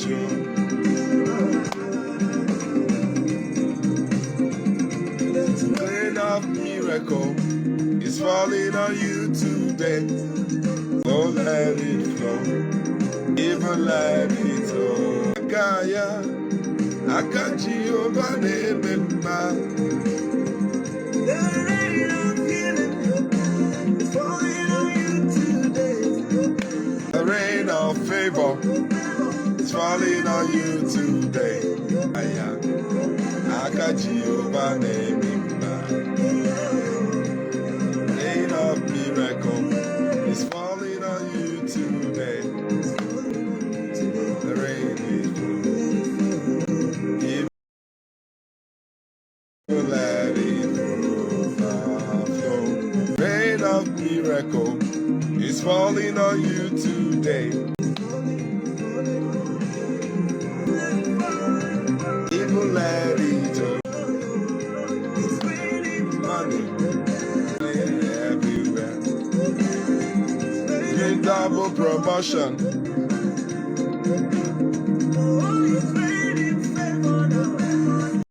you. Rain of miracle is falling on you today. Oh, let it flow, even let it flow. Kaya, aka Jehovah name ma. The rain of healing is falling on you today. The rain of favor is falling on you today. Kaya, aka Jehovah name ma. Rain of miracle is falling on you today. The rain is falling. Let it overflow. Rain of miracle is falling on you today. Even let it overflow. It's raining money everywhere. Double promotion